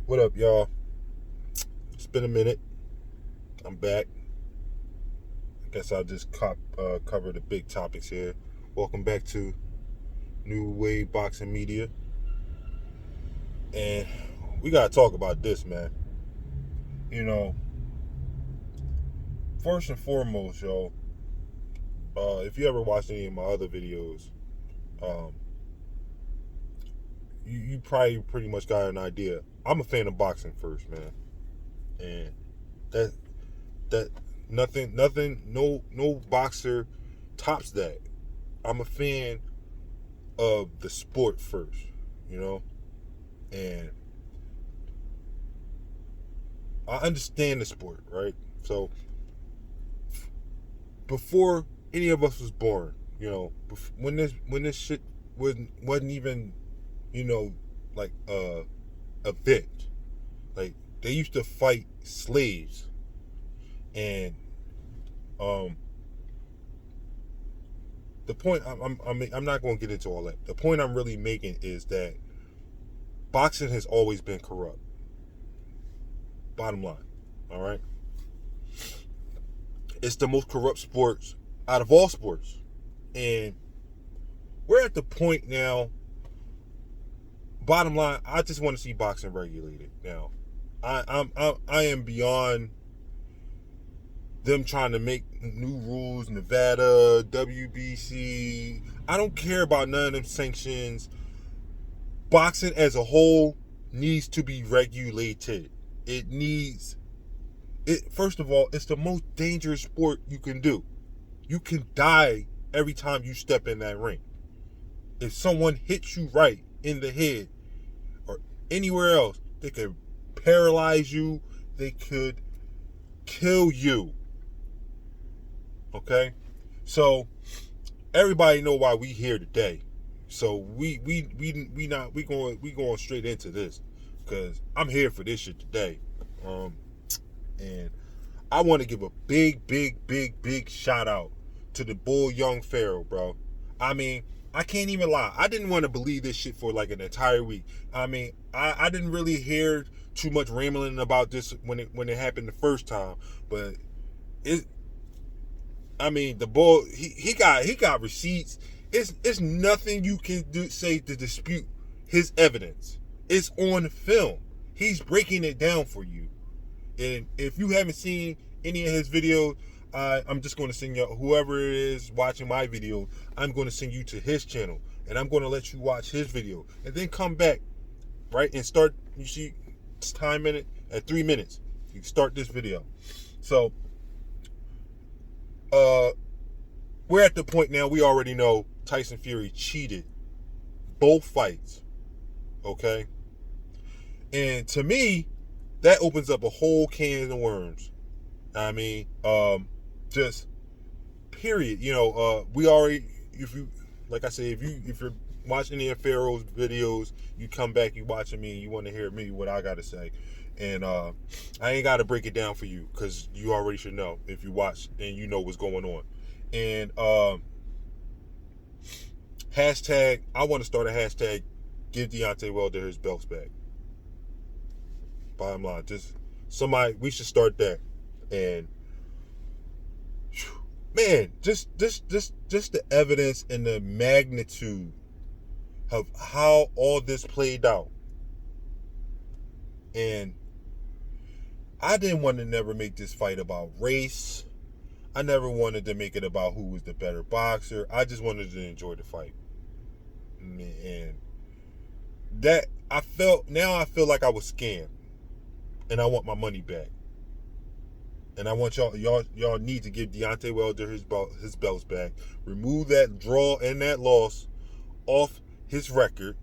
What up, y'all? It's been a minute. I'm back. I guess I'll just cover the big topics here. Welcome back to New Wave Boxing Media. And we got to talk about this, man. You know, first and foremost, yo, if you ever watched any of my other videos, um, you probably pretty much got an idea. I'm a fan of boxing first, man. And that, that, no boxer tops that. I'm a fan of the sport first, you know, and I understand the sport, right? So before any of us was born, you know, when this shit wasn't even, you know, like a event. Like they used to fight slaves, and um, the point I'm not going to get into all that. The point I'm really making is that boxing has always been corrupt. Bottom line, all right. It's the most corrupt sports out of all sports, and we're at the point now. Bottom line, I just want to see boxing regulated now. I am beyond them trying to make new rules. Nevada, WBC. I don't care about none of them sanctions. Boxing as a whole needs to be regulated. It needs it. First of all, it's the most dangerous sport you can do. You can die every time you step in that ring. If someone hits you right in the head or anywhere else, they could paralyze you. They could kill you. Okay? So everybody know why we here today. So we going straight into this because I'm here for this shit today. And I want to give a big shout out to the bull Young Pharaoh, bro. I mean, I can't even lie. I didn't want to believe this shit for like an entire week. I mean, I didn't really hear too much rambling about this when it happened the first time, but it. I mean, the bull he got receipts. It's nothing you can say to dispute his evidence. It's on film. He's breaking it down for you. And if you haven't seen any of his videos, I'm just going to send you, whoever it is watching my video, I'm going to send you to his channel. And I'm going to let you watch his video. And then come back, right? And start, you see, it's time in it at 3 minutes. You can start this video. So, we're at the point now, we already know Tyson Fury cheated both fights. Okay? And to me, that opens up a whole can of worms. I mean, just period. You know, we already, if you, like I say, if you're watching any of Pharaoh's videos, you come back, you watching me, and you want to hear me what I got to say, and I ain't got to break it down for you because you already should know if you watch and you know what's going on. And hashtag, I want to start a hashtag, give Deontay Wilder his belts back. Bottom line, just somebody, we should start that. And man, just the evidence and the magnitude of how all this played out. And I didn't want to never make this fight about race. I never wanted to make it about who was the better boxer. I just wanted to enjoy the fight. And that I feel like I was scammed. And I want my money back. And I want y'all need to give Deontay Wilder his belts back. Remove that draw and that loss off his record.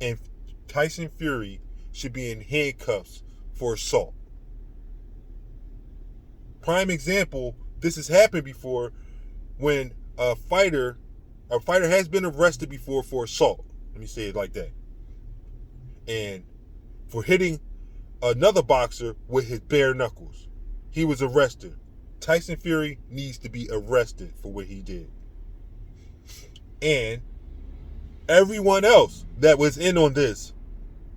And Tyson Fury should be in handcuffs for assault. Prime example, this has happened before when a fighter has been arrested before for assault. Let me say it like that. And for hitting another boxer with his bare knuckles. He was arrested. Tyson Fury needs to be arrested for what he did. And everyone else that was in on this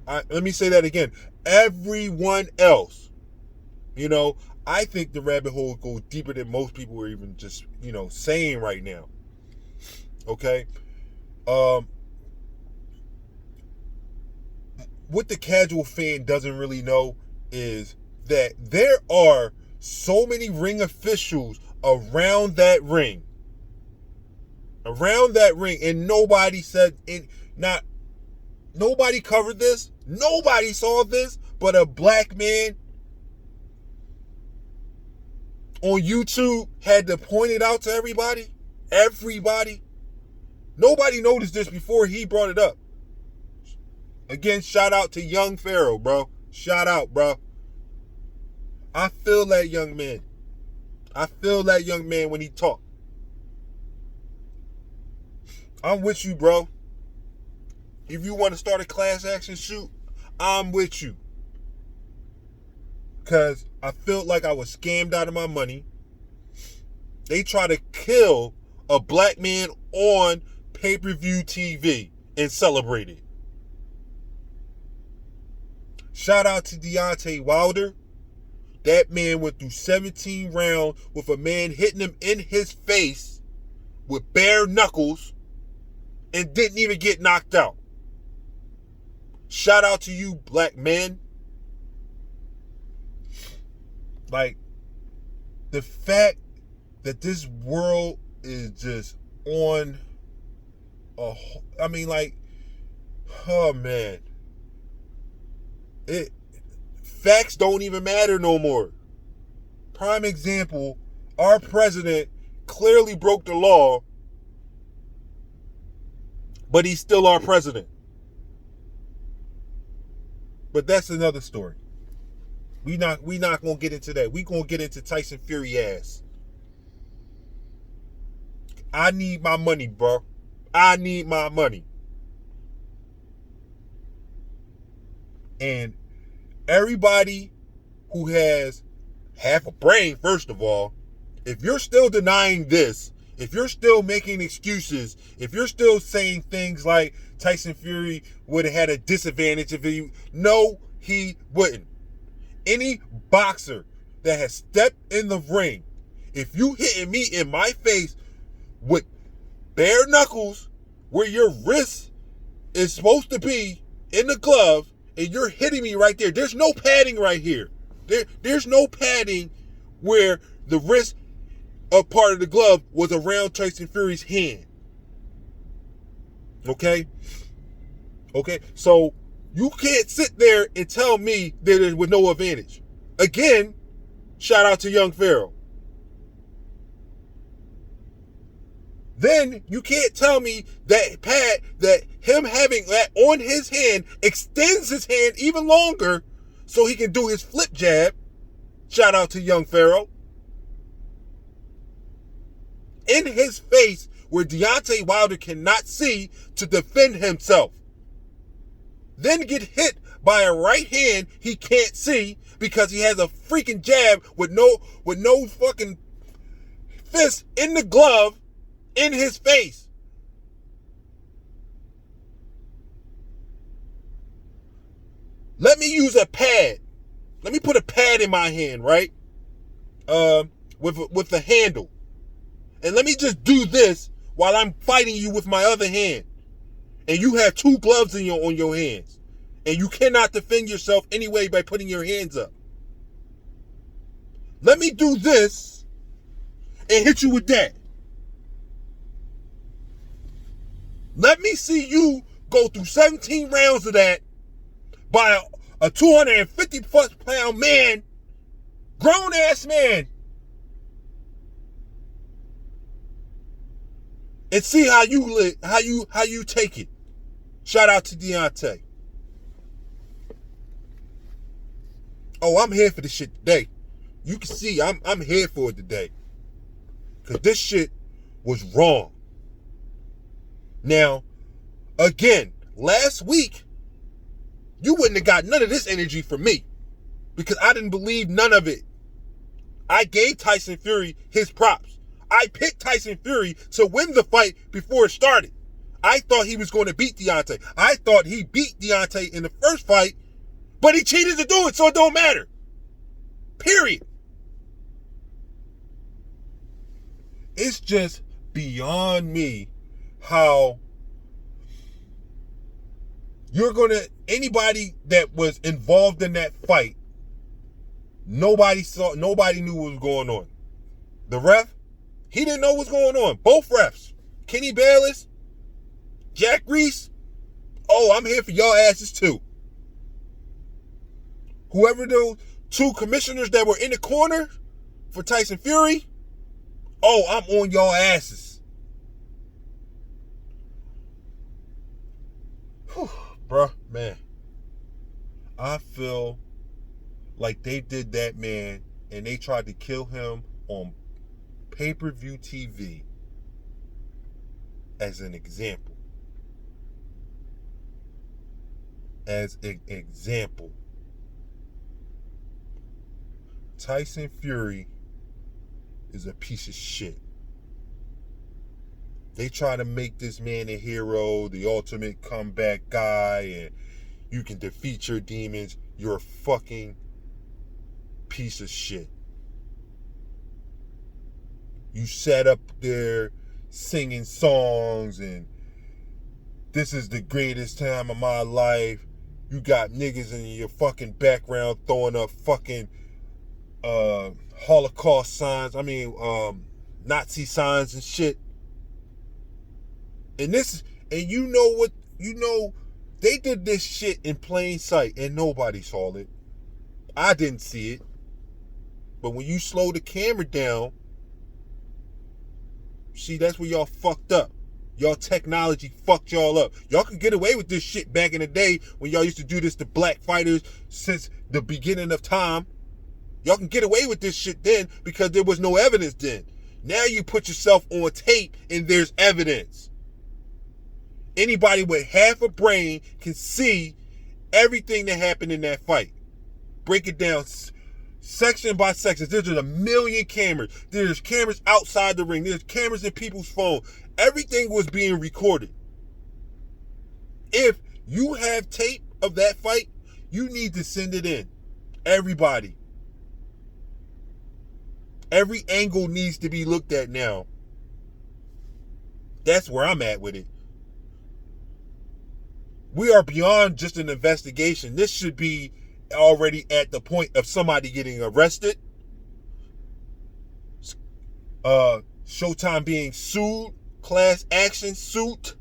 Let me say that again. Everyone else, I think the rabbit hole goes deeper than most people are even just, saying right now. Okay? What the casual fan doesn't really know is that there are so many ring officials around that ring. And nobody said it. Nobody covered this. Nobody saw this but a black man on YouTube had to point it out to everybody. Everybody. Nobody noticed this before he brought it up. Again, shout out to young Pharaoh, bro. Shout out, bro. I feel that young man. I feel that young man when he talk. I'm with you, bro. If you want to start a class action suit, I'm with you. Because I felt like I was scammed out of my money. They try to kill a black man on pay-per-view TV and celebrate it. Shout out to Deontay Wilder. That man went through 17 rounds with a man hitting him in his face with bare knuckles and didn't even get knocked out. Shout out to you, black men. Like, the fact that this world is just on oh man. Facts don't even matter no more. Prime example, our president clearly broke the law, but he's still our president. But that's another story. We not gonna get into that. We gonna get into Tyson Fury ass. I need my money, bro. I need my money. And everybody who has half a brain, first of all, if you're still denying this, if you're still making excuses, if you're still saying things like Tyson Fury would have had a disadvantage if he... No, he wouldn't. Any boxer that has stepped in the ring, if you hitting me in my face with bare knuckles where your wrist is supposed to be in the glove, and you're hitting me right there. There's no padding right here. There's no padding where the wrist of part of the glove was around Tyson Fury's hand. Okay? So you can't sit there and tell me that there's with no advantage. Again, shout out to young Pharaoh. Then you can't tell me that him having that on his hand extends his hand even longer so he can do his flip jab. Shout out to young Pharaoh. In his face where Deontay Wilder cannot see to defend himself. Then get hit by a right hand he can't see because he has a freaking jab with no fucking fist in the glove in his face. Let me use a pad. Let me put a pad in my hand, right? With the handle. And let me just do this while I'm fighting you with my other hand. And you have two gloves on your hands. And you cannot defend yourself anyway by putting your hands up. Let me do this and hit you with that. Let me see you go through 17 rounds of that by a 250 plus pound man, grown ass man, and see how you take it. Shout out to Deontay. Oh, I'm here for this shit today. You can see I'm here for it today. Cause this shit was wrong. Now, again, last week, you wouldn't have got none of this energy from me because I didn't believe none of it. I gave Tyson Fury his props. I picked Tyson Fury to win the fight before it started. I thought he was going to beat Deontay. I thought he beat Deontay in the first fight, but he cheated to do it, so it don't matter. Period. It's just beyond me how anybody that was involved in that fight, nobody knew what was going on. The ref, he didn't know what's going on. Both refs, Kenny Bayless, Jack Reese, oh, I'm here for y'all asses too. Whoever those two commissioners that were in the corner for Tyson Fury, oh, I'm on y'all asses. Whew, bruh, man. I feel like they did that man and they tried to kill him on pay-per-view TV as an example. As an example. Tyson Fury is a piece of shit. They try to make this man a hero, the ultimate comeback guy, and you can defeat your demons. You're a fucking piece of shit. You sat up there singing songs and this is the greatest time of my life. You got niggas in your fucking background throwing up fucking Holocaust signs. Nazi signs and shit. And you know what, they did this shit in plain sight and nobody saw it. I didn't see it. But when you slow the camera down, see, that's where y'all fucked up. Y'all technology fucked y'all up. Y'all could get away with this shit back in the day when y'all used to do this to black fighters since the beginning of time. Y'all can get away with this shit then because there was no evidence then. Now you put yourself on tape and there's evidence. Anybody with half a brain can see everything that happened in that fight. Break it down section by section. There's a million cameras. There's cameras outside the ring. There's cameras in people's phone. Everything was being recorded. If you have tape of that fight, you need to send it in. Everybody. Every angle needs to be looked at now. That's where I'm at with it. We are beyond just an investigation. This should be already at the point of somebody getting arrested. Showtime being sued, class action suit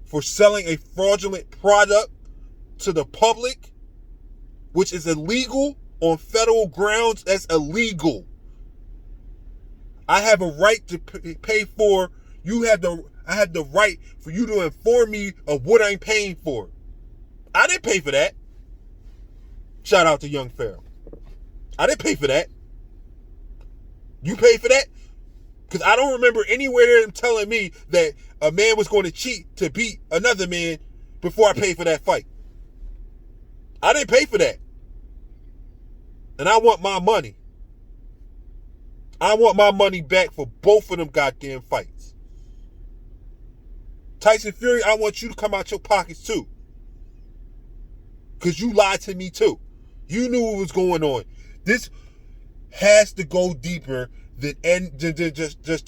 for selling a fraudulent product to the public, which is illegal on federal grounds. That's illegal. I have a right to pay for. I have the right for you to inform me of what I'm paying for. I didn't pay for that. Shout out to Young Pharaoh. I didn't pay for that. You paid for that? Because I don't remember anywhere them telling me that a man was going to cheat to beat another man before I paid for that fight. I didn't pay for that. And I want my money. I want my money back for both of them goddamn fights. Tyson Fury, I want you to come out your pockets too. Because you lied to me too. You knew what was going on. This has to go deeper than just